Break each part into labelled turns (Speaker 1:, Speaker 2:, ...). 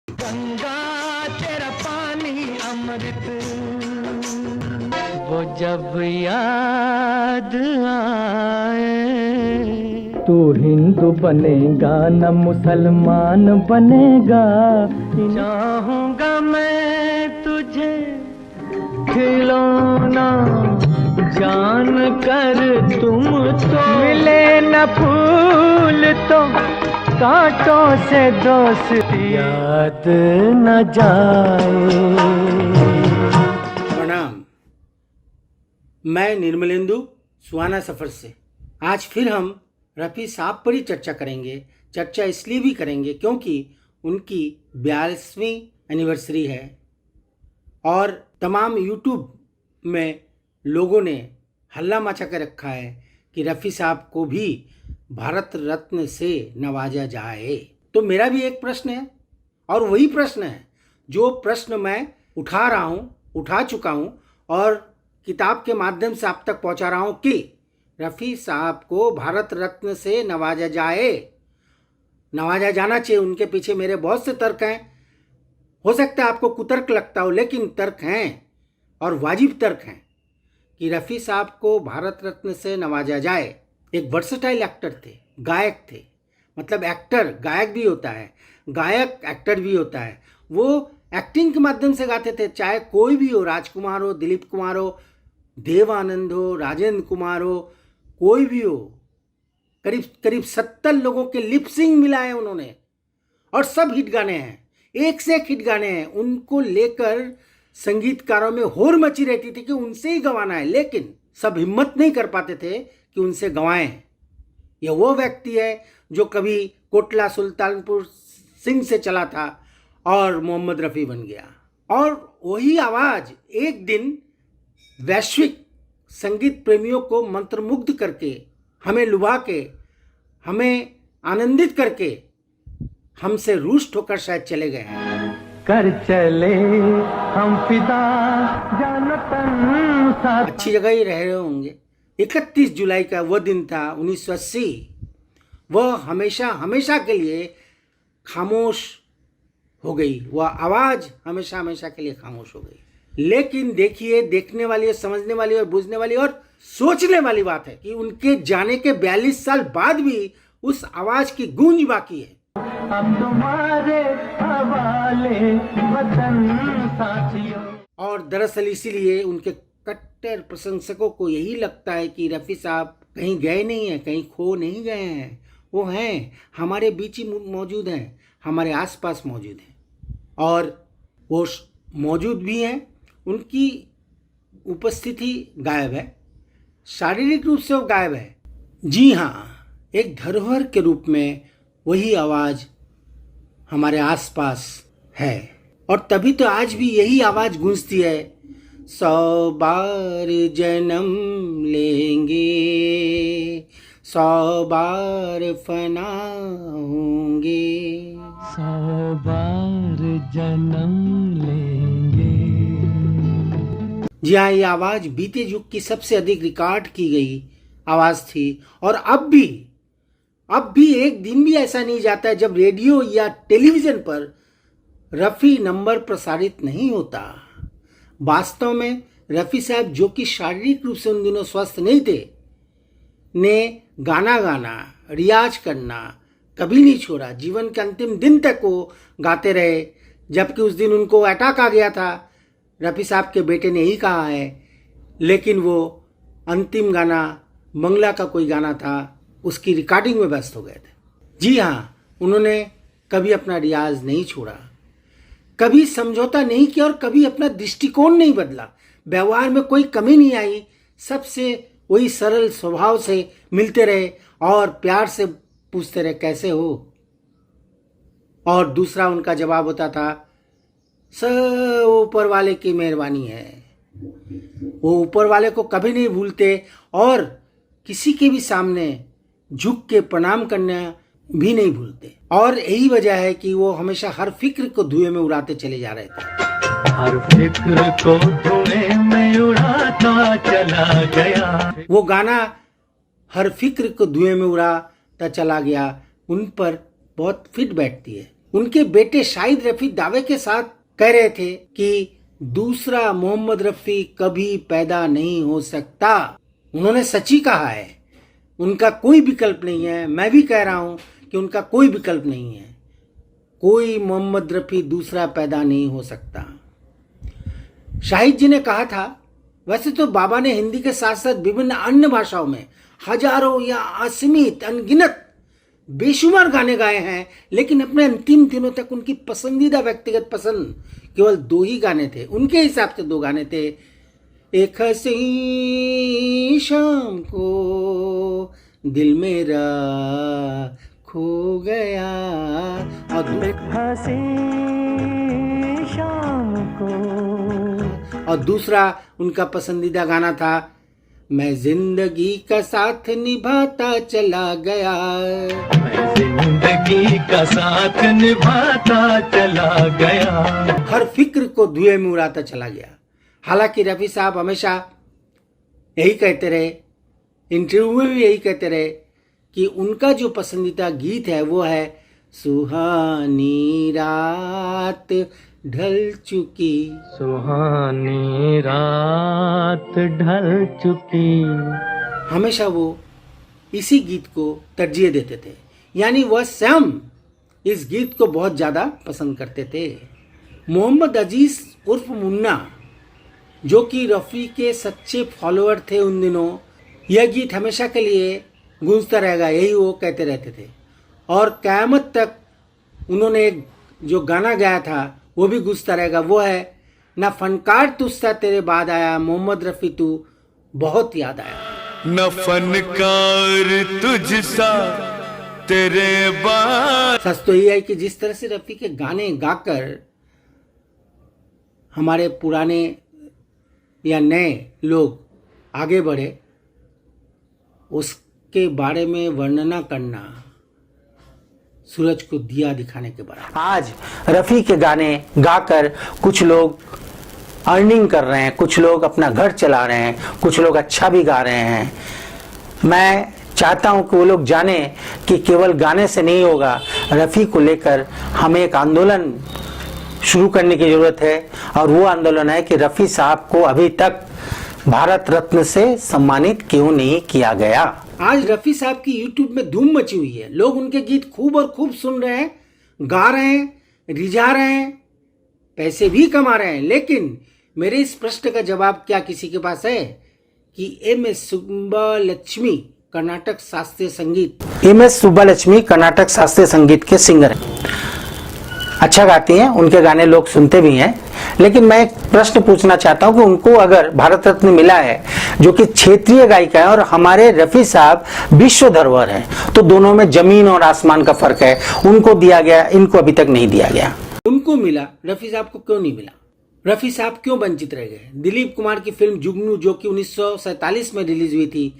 Speaker 1: गंगा तेरा पानी अमृत, वो जब याद आए। तू हिंदू बनेगा न मुसलमान बनेगा, चाहूंगा मैं तुझे खिलौना जान कर। तुम तो मिले न फूल तो कांटों से दोस्ती याद न जाए।
Speaker 2: प्रणाम, मैं निर्मलेंदु सुहाना सफ़र से। आज फिर हम रफ़ी साहब पर ही चर्चा करेंगे। चर्चा इसलिए भी करेंगे क्योंकि उनकी 42वीं एनिवर्सरी है और तमाम यूट्यूब में लोगों ने हल्ला मचा के रखा है कि रफ़ी साहब को भी भारत रत्न से नवाजा जाए। तो मेरा भी एक प्रश्न है और वही प्रश्न है जो प्रश्न मैं उठा चुका हूँ और किताब के माध्यम से आप तक पहुँचा रहा हूँ कि रफ़ी साहब को भारत रत्न से नवाजा जाना चाहिए। उनके पीछे मेरे बहुत से तर्क हैं। हो सकता है आपको कुतर्क लगता हो, लेकिन तर्क हैं और वाजिब तर्क हैं कि रफ़ी साहब को भारत रत्न से नवाजा जाए। एक वर्सेटाइल एक्टर थे, गायक थे। मतलब एक्टर गायक भी होता है, गायक एक्टर भी होता है। वो एक्टिंग के माध्यम से गाते थे, चाहे कोई भी हो, राजकुमार हो, दिलीप कुमार हो, देव आनंद हो, राजेंद्र कुमार हो, कोई भी हो। करीब 70 लोगों के लिपसिंग मिलाए उन्होंने और सब हिट गाने हैं, एक से एक हिट गाने हैं। उनको लेकर संगीतकारों में होड़ मची रहती थी कि उनसे ही गवाना है, लेकिन सब हिम्मत नहीं कर पाते थे कि उनसे गवाएं। यह वो व्यक्ति है जो कभी कोटला सुल्तानपुर सिंह से चला था और मोहम्मद रफ़ी बन गया। और वही आवाज़ एक दिन वैश्विक संगीत प्रेमियों को मंत्रमुग्ध करके, हमें लुभा के, हमें आनंदित करके हमसे रूष्ट होकर शायद चले गए हैं।
Speaker 1: कर चले हम फिदा जानो तन साथ।
Speaker 2: अच्छी जगह ही रह रहे होंगे। 31 जुलाई का वह दिन था 1980। वह हमेशा के लिए खामोश हो गई। वह आवाज़ हमेशा के लिए खामोश हो गई। लेकिन देखिए, देखने वाली और समझने वाली और बुझने वाली और सोचने वाली बात है कि उनके जाने के 42 साल बाद भी उस आवाज़ की गूंज बाकी है।
Speaker 1: अब तुम्हारे हवाले वतन साथियों।
Speaker 2: और दरअसल इसीलिए उनके कट्टर प्रशंसकों को यही लगता है कि रफ़ी साहब कहीं गए नहीं हैं, कहीं खो नहीं गए हैं। वो हैं, हमारे बीच ही मौजूद हैं, हमारे आसपास मौजूद हैं और वो मौजूद भी हैं। उनकी उपस्थिति गायब है, शारीरिक रूप से वो गायब है। जी हाँ, एक धरोहर के रूप में वही आवाज़ हमारे आसपास है और तभी तो आज भी यही आवाज़ गूंजती है। 100 बार जन्म लेंगे, 100 बार फना होंगे,
Speaker 1: 100 बार जन्म लेंगे।
Speaker 2: जी हाँ, ये आवाज़ बीते युग की सबसे अधिक रिकॉर्ड की गई आवाज़ थी और अब भी एक दिन भी ऐसा नहीं जाता है जब रेडियो या टेलीविज़न पर रफ़ी नंबर प्रसारित नहीं होता। वास्तव में रफ़ी साहब, जो कि शारीरिक रूप से उन दिनों स्वस्थ नहीं थे, ने गाना रियाज करना कभी नहीं छोड़ा। जीवन के अंतिम दिन तक वो गाते रहे, जबकि उस दिन उनको अटैक आ गया था। रफ़ी साहब के बेटे ने ही कहा है, लेकिन वो अंतिम गाना मंगला का कोई गाना था, उसकी रिकॉर्डिंग में व्यस्त हो गए थे। जी हाँ, उन्होंने कभी अपना रियाज नहीं छोड़ा, कभी समझौता नहीं किया और कभी अपना दृष्टिकोण नहीं बदला। व्यवहार में कोई कमी नहीं आई, सबसे वही सरल स्वभाव से मिलते रहे और प्यार से पूछते रहे कैसे हो। और दूसरा उनका जवाब होता था, सब ऊपर वाले की मेहरबानी है। वो ऊपर वाले को कभी नहीं भूलते और किसी के भी सामने झुक के प्रणाम करना भी नहीं भूलते। और यही वजह है कि वो हमेशा हर फिक्र को धुएं में उड़ाते चले जा रहे थे।
Speaker 1: हर फिक्र को धुएं में उड़ाता चला गया।
Speaker 2: वो गाना हर फिक्र को धुएं में उड़ा मुड़ता चला गया उन पर बहुत फिट बैठती है। उनके बेटे शाहिद रफी दावे के साथ कह रहे थे कि दूसरा मोहम्मद रफी कभी पैदा नहीं हो सकता। उन्होंने सच्ची कहा है, उनका कोई विकल्प नहीं है। मैं भी कह रहा हूं कि उनका कोई विकल्प नहीं है। कोई मोहम्मद रफी दूसरा पैदा नहीं हो सकता। शाहिद जी ने कहा था, वैसे तो बाबा ने हिंदी के साथ साथ विभिन्न अन्य भाषाओं में हजारों या असीमित अनगिनत बेशुमार गाने गाए हैं, लेकिन अपने अंतिम दिनों तक उनकी पसंदीदा व्यक्तिगत पसंद केवल 2 ही गाने थे। उनके हिसाब से 2 गाने थे, एक हसीन शाम को दिल मेरा खो गया,
Speaker 1: एक हसीन शाम को,
Speaker 2: और दूसरा उनका पसंदीदा गाना था, मैं जिंदगी का साथ निभाता चला गया।
Speaker 1: मैं जिंदगी का साथ निभाता चला गया,
Speaker 2: हर फिक्र को धुएं में उड़ाता चला गया। हालांकि रफी साहब हमेशा यही कहते रहे, इंटरव्यू में भी यही कहते रहे कि उनका जो पसंदीदा गीत है वो है सुहानी रात ढल चुकी,
Speaker 1: सुहानी रात ढल चुकी।
Speaker 2: हमेशा वो इसी गीत को तरजीह देते थे, यानी वह स्वयं इस गीत को बहुत ज़्यादा पसंद करते थे। मोहम्मद अजीज उर्फ मुन्ना, जो कि रफ़ी के सच्चे फॉलोअर थे उन दिनों, यह गीत हमेशा के लिए गूंजता रहेगा, यही वो कहते रहते थे। और क़यामत तक उन्होंने एक जो गाना गाया था वो भी गूंजता रहेगा, वो है ना फनकार तुझसा तेरे बाद आया, मोहम्मद रफ़ी तू बहुत याद आया।
Speaker 3: न फनकार तुझसा तेरे बाद।
Speaker 2: सच तो ये है कि जिस तरह से रफ़ी के गाने गाकर हमारे पुराने या नए लोग आगे बढ़े, उसके बारे में वर्णना करना सूरज को दिया दिखाने के बराबर। आज रफ़ी के गाने गाकर कुछ लोग अर्निंग कर रहे हैं, कुछ लोग अपना घर चला रहे हैं, कुछ लोग अच्छा भी गा रहे हैं। मैं चाहता हूं कि वो लोग जाने कि केवल गाने से नहीं होगा, रफ़ी को लेकर हमें एक आंदोलन शुरू करने की जरूरत है। और वो आंदोलन है कि रफ़ी साहब को अभी तक भारत रत्न से सम्मानित क्यों नहीं किया गया। आज रफ़ी साहब की यूट्यूब में धूम मची हुई है, लोग उनके गीत खूब और खूब सुन रहे हैं, गा रहे हैं, रिझा रहे हैं, पैसे भी कमा रहे हैं। लेकिन मेरे इस प्रश्न का जवाब क्या किसी के पास है कि एम.एस. सुब्बालक्ष्मी कर्नाटक शास्त्रीय संगीत, एम.एस. सुब्बालक्ष्मी कर्नाटक शास्त्रीय संगीत के सिंगर हैं, अच्छा गाती हैं, उनके गाने लोग सुनते भी हैं। लेकिन मैं एक प्रश्न पूछना चाहता हूं कि उनको अगर भारत रत्न मिला है, जो कि क्षेत्रीय गायिका है, और हमारे रफ़ी साहब विश्व धरोहर हैं, तो दोनों में जमीन और आसमान का फर्क है। उनको दिया गया, इनको अभी तक नहीं दिया गया। उनको मिला, रफ़ी साहब को क्यों नहीं मिला? रफ़ी साहब क्यों वंचित रह गए? दिलीप कुमार की फिल्म जुगनू, जो कि 1947 में रिलीज हुई थी,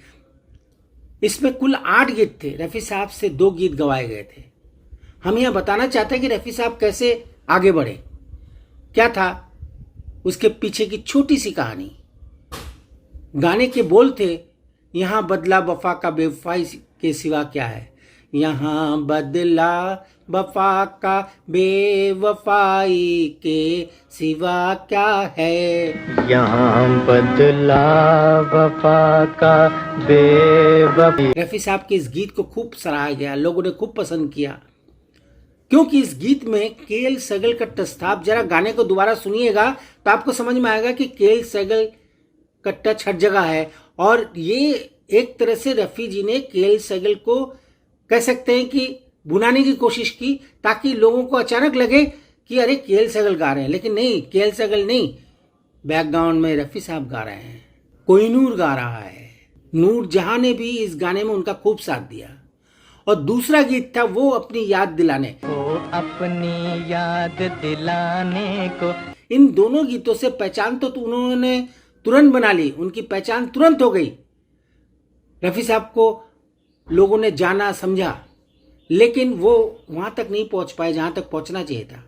Speaker 2: इसमें कुल 8 गीत थे, रफ़ी साहब से 2 गीत गवाए गए थे। हम यह बताना चाहते हैं कि रफ़ी साहब कैसे आगे बढ़े, क्या था उसके पीछे की छोटी सी कहानी। गाने के बोल थे, यहाँ बदला वफा का बेवफाई के सिवा क्या है, यहाँ बदला वफा का बेवफाई के सिवा क्या है,
Speaker 1: यहाँ बदला वफा का बेवफा।
Speaker 2: रफ़ी साहब के इस गीत को खूब सराहा गया, लोगों ने खूब पसंद किया, क्योंकि इस गीत में के.एल. सहगल का टच था। आप जरा गाने को दोबारा सुनिएगा तो आपको समझ में आएगा कि के.एल. सहगल का टच हर जगह है। और ये एक तरह से रफ़ी जी ने के.एल. सहगल को कह सकते हैं कि बुनाने की कोशिश की, ताकि लोगों को अचानक लगे कि अरे के.एल. सहगल गा रहे हैं। लेकिन नहीं, के.एल. सहगल नहीं, बैकग्राउंड में रफ़ी साहब गा रहे हैं, कोहिनूर गा रहा है। नूर जहां ने भी इस गाने में उनका खूब साथ दिया। और दूसरा गीत था वो अपनी याद दिलाने
Speaker 1: को, अपनी याद दिलाने को।
Speaker 2: इन दोनों गीतों से पहचान तो उन्होंने तुरंत बना ली, उनकी पहचान तुरंत हो गई। रफ़ी साहब को लोगों ने जाना समझा, लेकिन वो वहां तक नहीं पहुंच पाए जहां तक पहुंचना चाहिए था।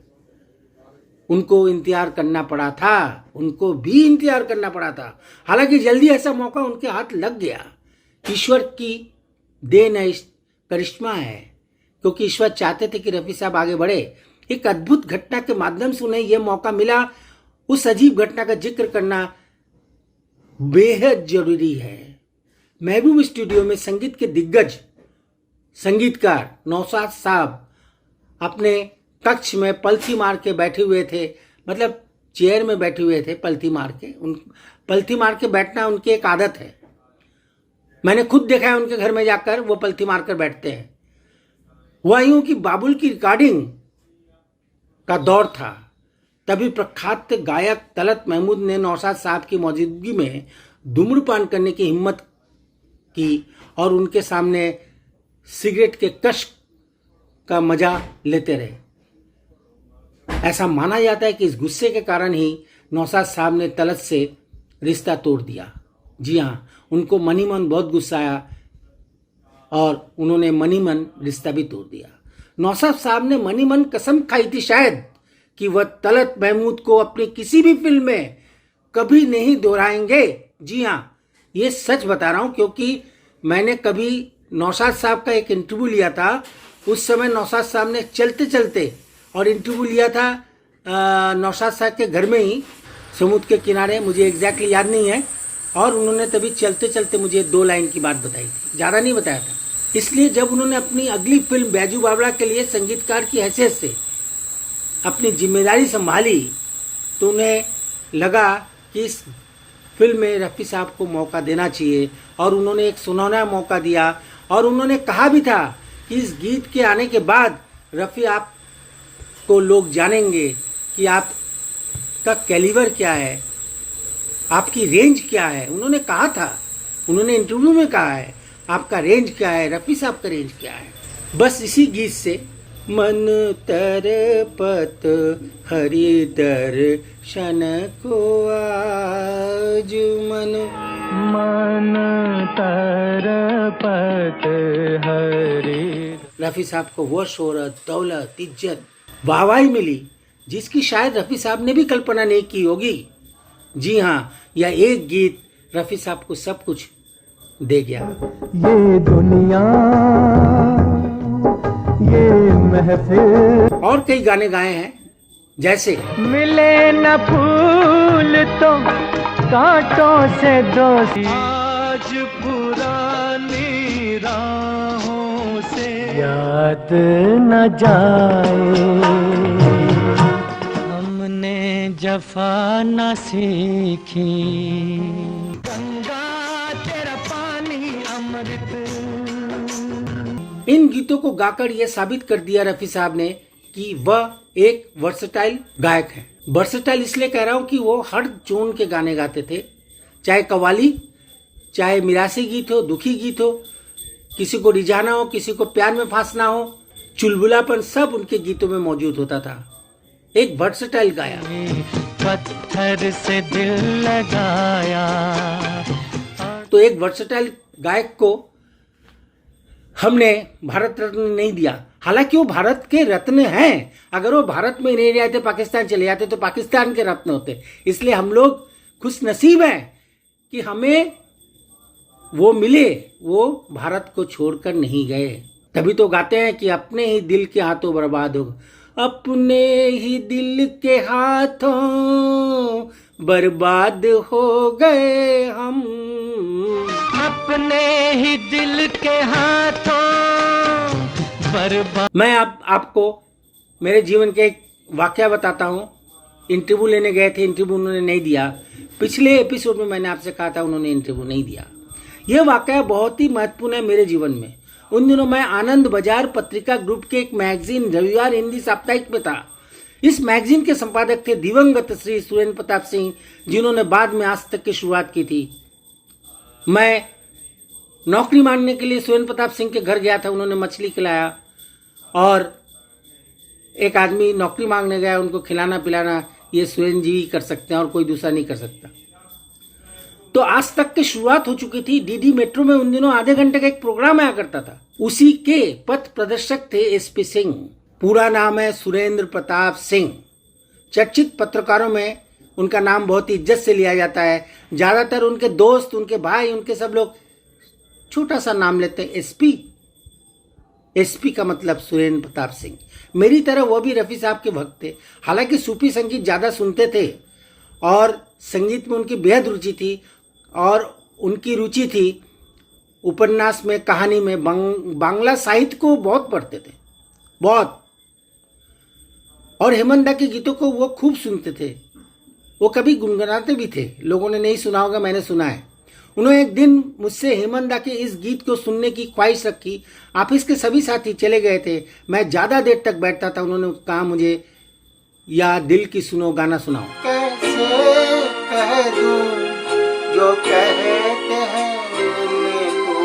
Speaker 2: उनको इंतजार करना पड़ा था, उनको भी इंतजार करना पड़ा था। हालांकि जल्दी ऐसा मौका उनके हाथ लग गया। ईश्वर की देन है करिश्मा है, क्योंकि ईश्वर चाहते थे कि रफी साहब आगे बढ़े। एक अद्भुत घटना के माध्यम से उन्हें यह मौका मिला। उस अजीब घटना का जिक्र करना बेहद जरूरी है। महबूब स्टूडियो में संगीत के दिग्गज संगीतकार नौशाद साहब अपने कक्ष में पलथी मार के बैठे हुए थे, मतलब चेयर में बैठे हुए थे पलथी मार के। पलथी मार के बैठना उनकी एक आदत है। मैंने खुद देखा है उनके घर में जाकर, वो पलथी मार कर बैठते हैं। हुआ यूं कि बाबुल की रिकॉर्डिंग का दौर था। तभी प्रख्यात गायक तलत महमूद ने नौशाद साहब की मौजूदगी में धूम्रपान करने की हिम्मत की और उनके सामने सिगरेट के कश का मजा लेते रहे। ऐसा माना जाता है कि इस गुस्से के कारण ही नौशाद साहब ने तलत से रिश्ता तोड़ दिया। जी हाँ, उनको मनी मन बहुत गुस्सा आया और उन्होंने मनी मन रिश्ता भी तोड़ दिया। नौशाद साहब ने मनी मन कसम खाई थी शायद कि वह तलत महमूद को अपनी किसी भी फिल्म में कभी नहीं दोहराएंगे। जी हाँ, ये सच बता रहा हूं, क्योंकि मैंने कभी नौशाद साहब का एक इंटरव्यू लिया था। उस समय नौशाद साहब ने चलते चलते और इंटरव्यू लिया था नौशाद साहब के घर में ही, समुद्र के किनारे, मुझे एग्जैक्टली याद नहीं है। और उन्होंने तभी चलते चलते मुझे 2 लाइन की बात बताई थी, ज़्यादा नहीं बताया था। इसलिए जब उन्होंने अपनी अगली फिल्म बैजू बावड़ा के लिए संगीतकार की हैसियत से अपनी जिम्मेदारी संभाली तो उन्हें लगा कि इस फिल्म में रफ़ी साहब को मौका देना चाहिए, और उन्होंने एक सुनहरा मौका दिया। और उन्होंने कहा भी था कि इस गीत के आने के बाद रफ़ी आप को लोग जानेंगे कि आपका कैलिबर क्या है, आपकी रेंज क्या है। उन्होंने कहा था, उन्होंने इंटरव्यू में कहा है, आपका रेंज क्या है, रफ़ी साहब का रेंज क्या है। बस इसी गीत से मन तरपत हरि दर्शन को आज मन तरपत हरि। रफ़ी साहब को वो शोहरत, दौलत, इज्जत, वाहवाही मिली जिसकी शायद रफ़ी साहब ने भी कल्पना नहीं की होगी। जी हाँ, यह एक गीत रफ़ी साहब को सब कुछ दे गया।
Speaker 1: ये दुनिया, ये महफिल,
Speaker 2: और कई गाने गाए हैं, जैसे
Speaker 1: मिले न फूल तो कांटों से दोस्ती,
Speaker 3: आज पुरानी राहों से
Speaker 1: याद न जाए, हमने जफा न सीखी, गंगा तेरा पानी अमृत।
Speaker 2: इन गीतों को गाकर यह साबित कर दिया रफ़ी साहब ने कि वह एक वर्सेटाइल गायक है। वर्सेटाइल इसलिए कह रहा हूं कि वो हर जोन के गाने गाते थे, चाहे कव्वाली, चाहे मिरासी गीत हो, दुखी गीत हो, किसी को रिझाना हो, किसी को प्यार में फांसना हो, चुलबुलापन, सब उनके गीतों में मौजूद होता था। एक वर्सेटाइल गाया।
Speaker 1: पत्थर से दिल लगाया।
Speaker 2: तो एक वर्सेटाइल गायक को हमने भारत रत्न नहीं दिया, हालांकि वो भारत के रत्न हैं। अगर वो भारत में नहीं रहते, पाकिस्तान चले जाते तो पाकिस्तान के रत्न होते। इसलिए हम लोग खुश नसीब हैं कि हमें वो मिले, वो भारत को छोड़कर नहीं गए। तभी तो गाते हैं कि अपने ही दिल के हाथों बर्बाद हो, अपने ही दिल के हाथों बर्बाद हो गए हम,
Speaker 1: अपने ही दिल के हाथों बर्बाद।
Speaker 2: मैं आपको मेरे जीवन के एक वाकया बताता हूँ। इंटरव्यू लेने गए थे, इंटरव्यू उन्होंने नहीं दिया। पिछले एपिसोड में मैंने आपसे कहा था उन्होंने इंटरव्यू नहीं दिया। यह वाकया बहुत ही महत्वपूर्ण है मेरे जीवन में। उन दिनों मैं आनंद बाजार पत्रिका ग्रुप के एक मैगजीन रविवार हिंदी साप्ताहिक में था। इस मैगजीन के संपादक थे दिवंगत श्री सुरेंद्र प्रताप सिंह, जिन्होंने बाद में आज तक की शुरुआत की थी। मैं नौकरी मांगने के लिए सुरेंद्र प्रताप सिंह के घर गया था। उन्होंने मछली खिलाया और एक आदमी नौकरी मांगने गया, उनको खिलाना पिलाना ये सुरेंद्र जी कर सकते हैं और कोई दूसरा नहीं कर सकता। तो आज तक की शुरुआत हो चुकी थी। डीडी मेट्रो में उन दिनों आधे घंटे का एक प्रोग्राम आया करता था। उसी के पथ प्रदर्शक थे एसपी सिंह। पूरा नाम है सुरेंद्र प्रताप सिंह। चर्चित पत्रकारों में उनका नाम बहुत ही इज्जत से लिया जाता है। ज्यादातर उनके दोस्त, उनके भाई, उनके सब लोग छोटा सा नाम लेते हैं एसपी। एसपी का मतलब सुरेंद्र प्रताप सिंह। मेरी तरह वो भी रफ़ी साहब के भक्त थे। हालांकि सूफी संगीत ज़्यादा सुनते थे और संगीत में उनकी बेहद रुचि थी और उनकी रुचि थी उपन्यास में, कहानी में, बांग्ला साहित्य को बहुत पढ़ते थे, बहुत। और हेमंत दा के गीतों को वो खूब सुनते थे। वो कभी गुनगुनाते भी थे। लोगों ने नहीं सुना होगा, मैंने सुना है। उन्होंने एक दिन मुझसे हेमंत दा के इस गीत को सुनने की ख्वाहिश रखी। ऑफिस के सभी साथी चले गए थे, मैं ज़्यादा देर तक बैठता था। उन्होंने कहा मुझे, या दिल की सुनो गाना सुनाओ।
Speaker 4: कैसे कह दूं जो कहते हैं मेरे को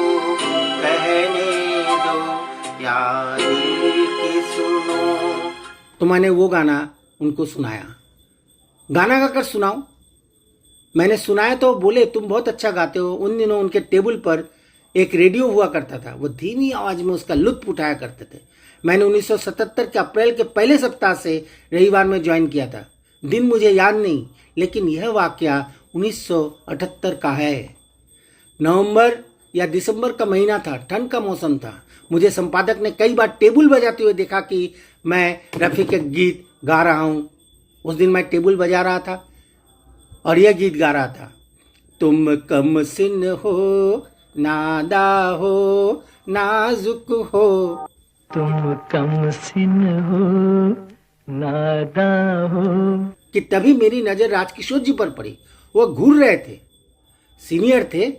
Speaker 4: कहने दो, या दिल की सुनो।
Speaker 2: तो मैंने वो गाना उनको सुनाया। गाना गाकर सुनाओ। मैंने सुनाया तो बोले तुम बहुत अच्छा गाते हो। उन दिनों उनके टेबल पर एक रेडियो हुआ करता था, वो धीमी आवाज में उसका लुत्फ उठाया करते थे। मैंने 1977 के अप्रैल के पहले सप्ताह से रविवार में ज्वाइन किया था। दिन मुझे याद नहीं, लेकिन यह वाकया 1978 का है। नवंबर या दिसंबर का महीना था, ठंड का मौसम था। मुझे संपादक ने कई बार टेबल बजाते हुए देखा कि मैं रफ़ी के गीत गा रहा हूं। उस दिन मैं टेबल बजा रहा था और यह गीत गा रहा था। तुम कम सिन हो, नादा हो, नाजुक हो।
Speaker 1: तुम कम सिन हो, नादा हो।
Speaker 2: कि तभी मेरी नजर राजकिशोर जी पर पड़ी। वो घूर रहे थे, सीनियर थे,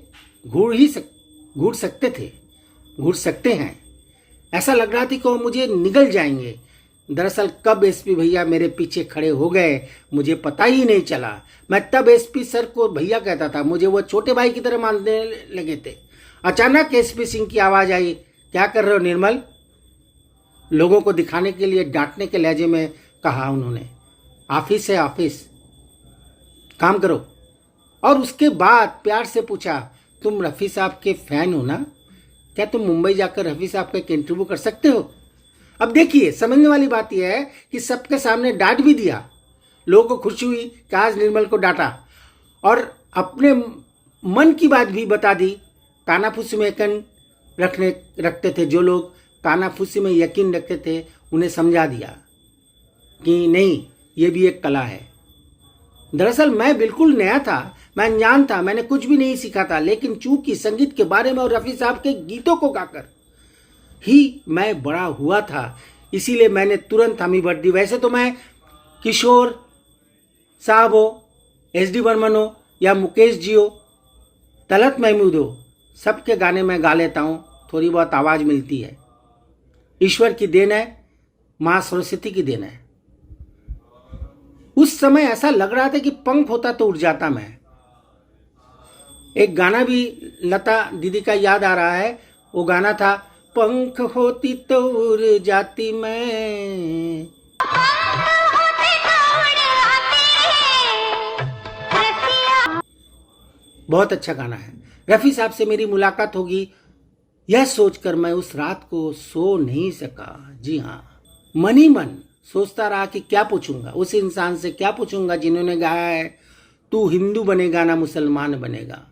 Speaker 2: घूर सकते हैं। ऐसा लग रहा था कि वो मुझे निगल जाएंगे। दरअसल कब एसपी भैया मेरे पीछे खड़े हो गए मुझे पता ही नहीं चला। मैं तब एसपी सर को भैया कहता था, मुझे वो छोटे भाई की तरह मानने लगे थे। अचानक एसपी सिंह की आवाज आई, क्या कर रहे हो निर्मल? लोगों को दिखाने के लिए डांटने के लहजे में कहा उन्होंने। ऑफिस है, ऑफिस, काम करो। और उसके बाद प्यार से पूछा, तुम रफ़ी साहब के फैन हो ना? क्या तुम मुंबई जाकर रफ़ी साहब का एक इंटरव्यू कर सकते हो? अब देखिए, समझने वाली बात यह है कि सबके सामने डांट भी दिया। लोगों को खुशी हुई कि आज निर्मल को डांटा और अपने मन की बात भी बता दी। कानाफूसी में यकीन रखते थे जो लोग कानाफूसी में यकीन रखते थे, उन्हें समझा दिया कि नहीं, ये भी एक कला है। दरअसल मैं बिल्कुल नया था, मैं अनजान था, मैंने कुछ भी नहीं सीखा था। लेकिन चूंकि संगीत के बारे में और रफ़ी साहब के गीतों को गाकर ही मैं बड़ा हुआ था, इसीलिए मैंने तुरंत हामी भर दी। वैसे तो मैं किशोर साहब हो, एसडी बर्मन हो या मुकेश जी हो, तलत महमूद हो, सबके गाने में गा लेता हूँ। थोड़ी बहुत आवाज़ मिलती है, ईश्वर की देन है, माँ सरस्वती की देन है। उस समय ऐसा लग रहा था कि पंख होता तो उड़ जाता मैं। एक गाना भी लता दीदी का याद आ रहा है। वो गाना था, पंख होती तो उड़ जाती मैं। बहुत अच्छा गाना है। रफ़ी साहब से मेरी मुलाकात होगी, यह सोचकर मैं उस रात को सो नहीं सका। जी हाँ, मन ही मन सोचता रहा कि क्या पूछूंगा उस इंसान से, क्या पूछूंगा जिन्होंने गाया है, तू हिंदू बनेगा ना मुसलमान बनेगा,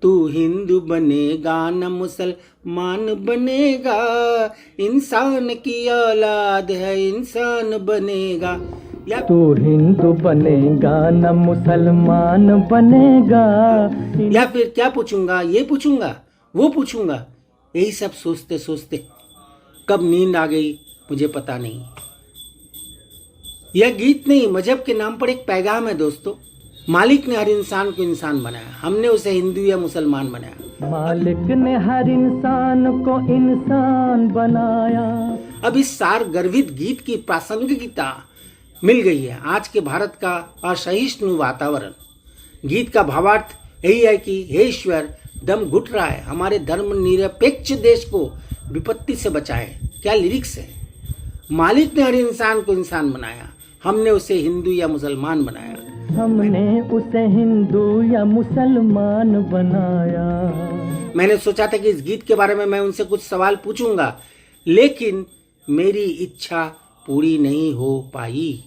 Speaker 2: तू हिंदू बनेगा ना मुसलमान बनेगा, इंसान की औलाद है इंसान बनेगा। या
Speaker 1: तू हिंदू बनेगा न मुसलमान बनेगा।
Speaker 2: या फिर क्या पूछूंगा, ये पूछूंगा, वो पूछूंगा। यही सब सोचते सोचते कब नींद आ गई मुझे पता नहीं। यह गीत नहीं, मजहब के नाम पर एक पैगाम है दोस्तों। मालिक ने हर इंसान को इंसान बनाया, हमने उसे हिंदू या मुसलमान बनाया।
Speaker 1: मालिक ने हर इंसान को इंसान बनाया।
Speaker 2: अब इस सार गर्वित गीत की प्रासंगिकता मिल गई है आज के भारत का असहिष्णु वातावरण। गीत का भावार्थ यही है कि हे ईश्वर, दम घुट रहा है, हमारे धर्म निरपेक्ष देश को विपत्ति से बचाए। क्या लिरिक्स है। मालिक ने हर इंसान को इंसान बनाया, हमने उसे हिंदू या मुसलमान बनाया।
Speaker 1: हमने उसे हिंदू या मुसलमान बनाया।
Speaker 2: मैंने सोचा था कि इस गीत के बारे में मैं उनसे कुछ सवाल पूछूंगा, लेकिन मेरी इच्छा पूरी नहीं हो पाई।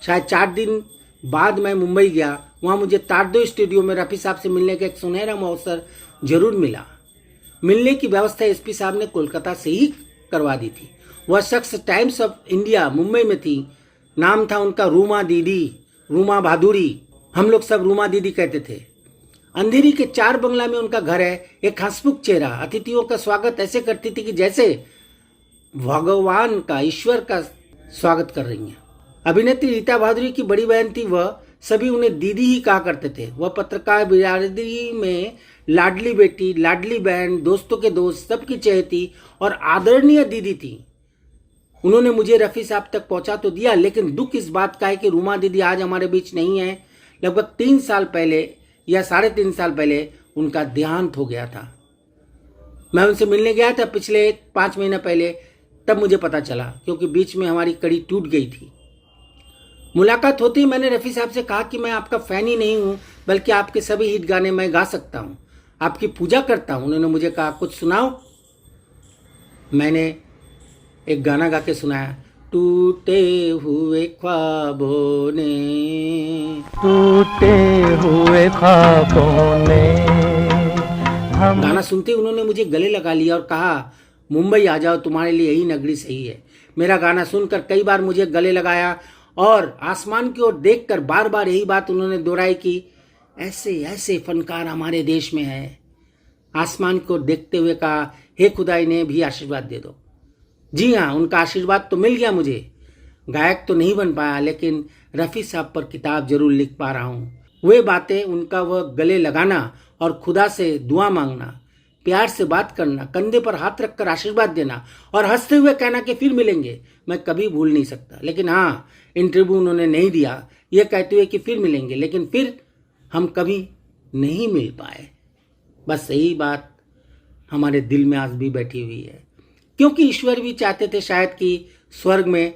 Speaker 2: शायद 4 दिन बाद मैं मुंबई गया। वहां मुझे तारदो स्टूडियो में रफ़ी साहब से मिलने का एक सुनहरा अवसर जरूर मिला। मिलने की व्यवस्था एसपी साहब ने कोलकाता से ही करवा दी थी। वह शख्स टाइम्स ऑफ इंडिया मुंबई में थी। नाम था उनका रूमा दीदी, रूमा भादुरी। हम लोग सब रूमा दीदी कहते थे। अंधेरी के 4 बंगला में उनका घर है। एक हंसमुख चेहरा। अतिथियों का स्वागत ऐसे करती थी कि जैसे भगवान का, ईश्वर का स्वागत कर रही हैं। अभिनेत्री रीता भादुरी की बड़ी बहन थी। वह सभी उन्हें दीदी ही कहा करते थे। वह पत्रकार बिरादरी में लाडली बेटी, लाडली बहन, दोस्तों के दोस्त, सबकी चहेती और आदरणीय दीदी थी। उन्होंने मुझे रफ़ी साहब तक पहुंचा तो दिया, लेकिन दुख इस बात का है कि रूमा दीदी आज हमारे बीच नहीं है। लगभग 3 साल पहले या 3.5 साल पहले उनका देहांत हो गया था। मैं उनसे मिलने गया था पिछले 5 महीने पहले, तब मुझे पता चला, क्योंकि बीच में हमारी कड़ी टूट गई थी। मुलाकात होती ही मैंने रफ़ी साहब से कहा कि मैं आपका फ़ैन ही नहीं हूँ, बल्कि आपके सभी हिट गाने मैं गा सकता हूँ, आपकी पूजा करता हूँ। उन्होंने मुझे कहा कुछ सुनाओ। मैंने एक गाना गा के सुनाया, टूटे हुए ख्वाबों ने,
Speaker 1: टूटे हुए ख्वाबों ने हम।
Speaker 2: गाना सुनते उन्होंने मुझे गले लगा लिया और कहा, मुंबई आ जाओ, तुम्हारे लिए यही नगरी सही है। मेरा गाना सुनकर कई बार मुझे गले लगाया और आसमान की ओर देखकर बार बार यही बात उन्होंने दोहराई कि ऐसे ऐसे फनकार हमारे देश में है। आसमान को देखते हुए कहा, हे खुदाई ने भी आशीर्वाद दे दो। जी हाँ, उनका आशीर्वाद तो मिल गया मुझे। गायक तो नहीं बन पाया, लेकिन रफ़ी साहब पर किताब जरूर लिख पा रहा हूँ। वे बातें, उनका वह गले लगाना और खुदा से दुआ मांगना, प्यार से बात करना, कंधे पर हाथ रखकर आशीर्वाद देना और हंसते हुए कहना कि फिर मिलेंगे, मैं कभी भूल नहीं सकता। लेकिन हाँ, इंटरव्यू उन्होंने नहीं दिया ये कहते हुए कि फिर मिलेंगे, लेकिन फिर हम कभी नहीं मिल पाए। बस यही बात हमारे दिल में आज भी बैठी हुई है, क्योंकि ईश्वर भी चाहते थे शायद कि स्वर्ग में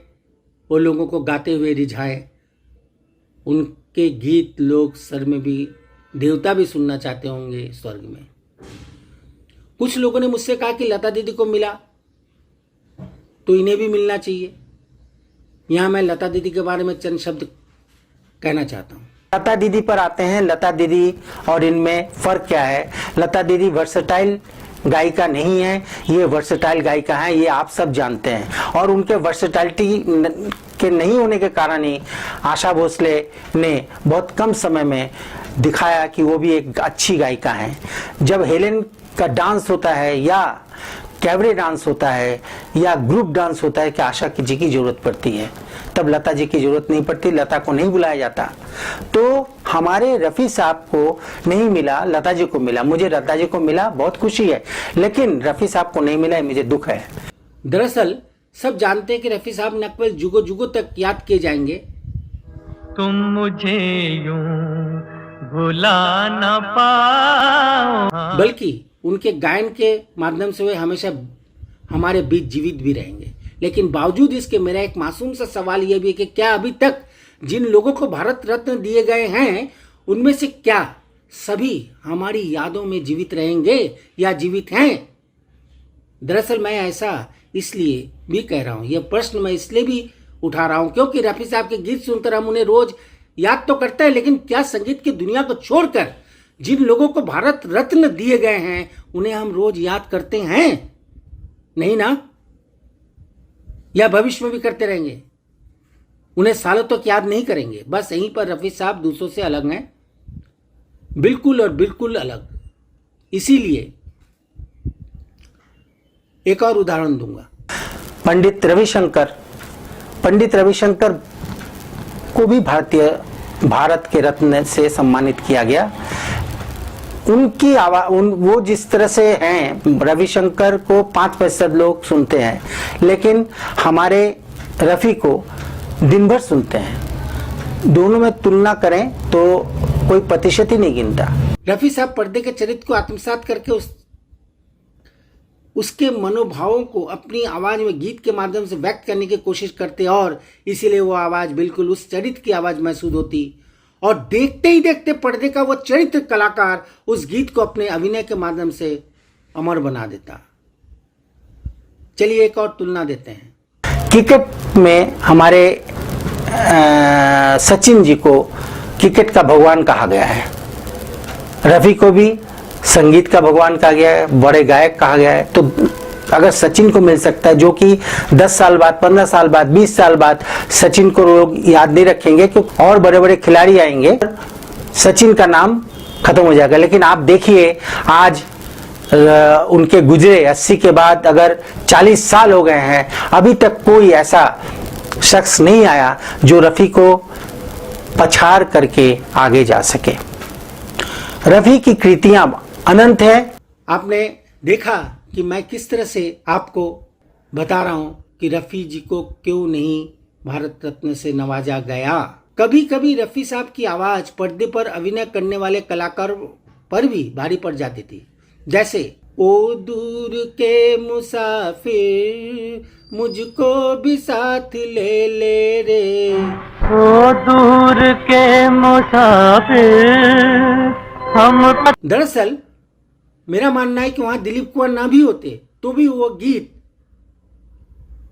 Speaker 2: वो लोगों को गाते हुए रिझाए। उनके गीत लोग स्वर्ग में भी, देवता भी सुनना चाहते होंगे स्वर्ग में। कुछ लोगों ने मुझसे कहा कि लता दीदी को मिला तो इन्हें भी मिलना चाहिए। यहां मैं लता दीदी के बारे में चंद शब्द कहना चाहता हूं।
Speaker 4: लता दीदी पर आते हैं। लता दीदी और इनमें फर्क क्या है? लता दीदी वर्सेटाइल गायिका नहीं है, ये वर्सेटाइल गायिका है, ये आप सब जानते हैं। और उनके वर्सेटाइलिटी के नहीं होने के कारण ही आशा भोसले ने बहुत कम समय में दिखाया कि वो भी एक अच्छी गायिका है। जब हेलेन का डांस होता है या कैबरे डांस होता है या ग्रुप डांस होता है कि आशा जी की जरूरत पड़ती है, तब लता जी की जरूरत नहीं पड़ती, लता को नहीं बुलाया जाता। तो हमारे रफ़ी साहब को नहीं मिला, लता जी को मिला। मुझे लता जी को मिला, बहुत खुशी है, लेकिन रफ़ी साहब को नहीं मिला, मुझे दुख है।
Speaker 2: दरअसल सब जानते हैं कि रफ़ी साहब न केवल जुगों जुगों तक याद किए जाएंगे,
Speaker 3: तुम मुझे यूं भुला न पाओ,
Speaker 2: बल्कि उनके गायन के माध्यम से वे हमेशा हमारे बीच जीवित भी रहेंगे। लेकिन बावजूद इसके मेरा एक मासूम सा सवाल यह भी है कि क्या अभी तक जिन लोगों को भारत रत्न दिए गए हैं, उनमें से क्या सभी हमारी यादों में जीवित रहेंगे या जीवित हैं? दरअसल मैं ऐसा इसलिए भी कह रहा हूं, यह प्रश्न मैं इसलिए भी उठा रहा हूं क्योंकि रफ़ी साहब के गीत सुनकर हम उन्हें रोज याद तो करते हैं, लेकिन क्या संगीत की दुनिया को छोड़कर जिन लोगों को भारत रत्न दिए गए हैं उन्हें हम रोज याद करते हैं? नहीं ना? या भविष्य में भी करते रहेंगे? उन्हें सालों तक याद नहीं करेंगे। बस यहीं पर रफ़ी साहब दूसरों से अलग हैं, बिल्कुल और बिल्कुल अलग। इसीलिए एक और उदाहरण दूंगा।
Speaker 4: पंडित रविशंकर को भी भारत के रत्न से सम्मानित किया गया। उनकी आवाज, वो जिस तरह से हैं, रविशंकर को 5% लोग सुनते हैं, लेकिन हमारे रफ़ी को दिन भर सुनते हैं। दोनों में तुलना करें तो कोई प्रतिशत ही नहीं गिनता।
Speaker 2: रफ़ी साहब पर्दे के चरित्र को आत्मसात करके उसके मनोभावों को अपनी आवाज में गीत के माध्यम से व्यक्त करने की कोशिश करते और इसीलिए वो आवाज बिल्कुल उस चरित्र की आवाज महसूस होती और देखते ही देखते पर्दे का वो चरित्र कलाकार उस गीत को अपने अभिनय के माध्यम से अमर बना देता। चलिए एक और तुलना देते हैं।
Speaker 4: क्रिकेट में हमारे सचिन जी को क्रिकेट का भगवान कहा गया है, रफ़ी को भी संगीत का भगवान कहा गया है, बड़े गायक कहा गया है। तो अगर सचिन को मिल सकता है, जो कि 10 साल बाद, 15 साल बाद, 20 साल बाद सचिन को लोग याद नहीं रखेंगे, क्योंकि और बड़े बड़े खिलाड़ी आएंगे, सचिन का नाम खत्म हो जाएगा। लेकिन आप देखिए आज उनके गुजरे 80 के बाद अगर 40 साल हो गए हैं, अभी तक कोई ऐसा शख्स नहीं आया जो रफी को पछाड़ करके आगे जा सके। रफी की कृतियां अनंत है।
Speaker 2: आपने देखा कि मैं किस तरह से आपको बता रहा हूं कि रफी जी को क्यों नहीं भारत रत्न से नवाजा गया। कभी कभी रफी साहब की आवाज पर्दे पर अभिनय करने वाले कलाकारों पर भी भारी पड़ जाती थी, जैसे ओ दूर के मुसाफिर मुझको भी साथ ले ले रे,
Speaker 3: ओ दूर के मुसाफिर हम।
Speaker 2: दरअसल मेरा मानना है कि वहां दिलीप कुमार ना भी होते तो भी वो गीत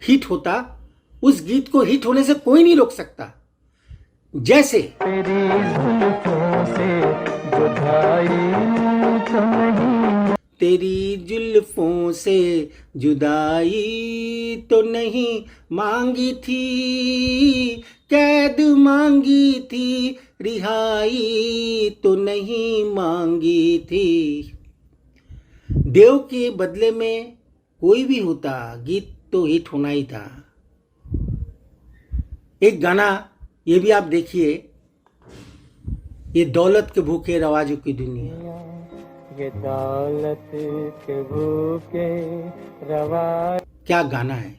Speaker 2: हिट होता। उस गीत को हिट होने से कोई नहीं रोक सकता। जैसे तेरी जुल्फों से जुदाई तो नहीं मांगी थी, कैद मांगी थी, रिहाई तो नहीं मांगी थी। देव के बदले में कोई भी होता, गीत तो हिट होना ही था। एक गाना ये भी आप देखिए, ये दौलत के भूखे रवाजों की दुनिया,
Speaker 3: ये दौलत के भूखे रवाज।
Speaker 2: क्या गाना है।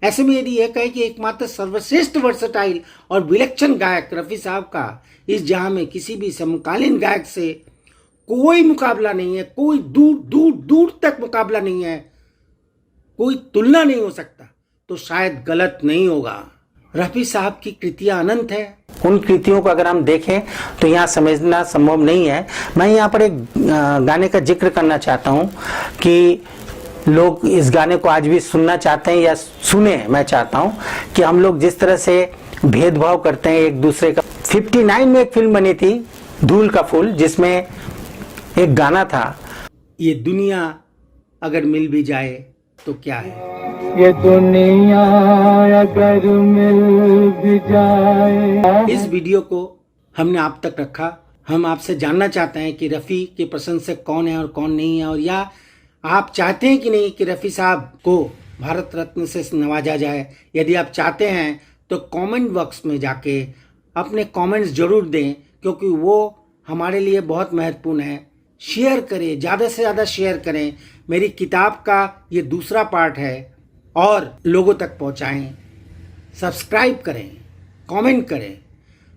Speaker 2: ऐसे में यदि यह कहे कि एकमात्र सर्वश्रेष्ठ वर्सटाइल और विलक्षण गायक रफी साहब का इस जहां में किसी भी समकालीन गायक से कोई मुकाबला नहीं है, कोई दूर दूर दूर तक मुकाबला नहीं है, कोई तुलना नहीं हो सकता, तो शायद गलत नहीं होगा। रफी साहब की कृतियां अनंत है।
Speaker 4: उन कृतियों को अगर हम देखें तो यहाँ समझना संभव नहीं है। मैं यहाँ पर एक गाने का जिक्र करना चाहता हूँ कि लोग इस गाने को आज भी सुनना चाहते हैं या सुने। मैं चाहता हूँ कि हम लोग जिस तरह से भेदभाव करते हैं एक दूसरे का। 59 में एक फिल्म बनी थी धूल का फूल, जिसमें एक गाना था,
Speaker 2: ये दुनिया अगर मिल भी जाए तो क्या है,
Speaker 3: ये दुनिया अगर मिल भी जाए।
Speaker 2: इस वीडियो को हमने आप तक रखा। हम आपसे जानना चाहते हैं कि रफ़ी के प्रशंसक कौन है और कौन नहीं है, और या आप चाहते हैं कि नहीं कि रफ़ी साहब को भारत रत्न से नवाजा जाए। यदि आप चाहते हैं तो कमेंट बॉक्स में जाके अपने कमेंट्स जरूर दें, क्योंकि वो हमारे लिए बहुत महत्वपूर्ण है। शेयर करें, ज़्यादा से ज़्यादा शेयर करें। मेरी किताब का ये दूसरा पार्ट है और लोगों तक पहुंचाएं। सब्सक्राइब करें, कमेंट करें।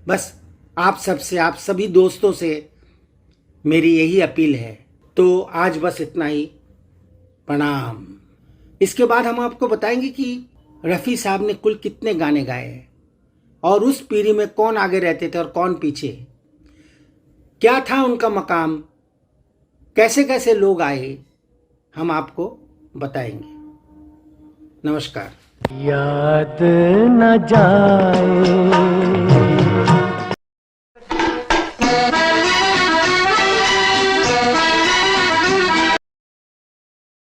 Speaker 2: बस आप सबसे, आप सभी दोस्तों से मेरी यही अपील है। तो आज बस इतना ही। प्रणाम। इसके बाद हम आपको बताएंगे कि रफ़ी साहब ने कुल कितने गाने गाए हैं और उस पीढ़ी में कौन आगे रहते थे और कौन पीछे, क्या था उनका मकाम, कैसे कैसे लोग आए, हम आपको बताएंगे। नमस्कार।
Speaker 3: याद न जाए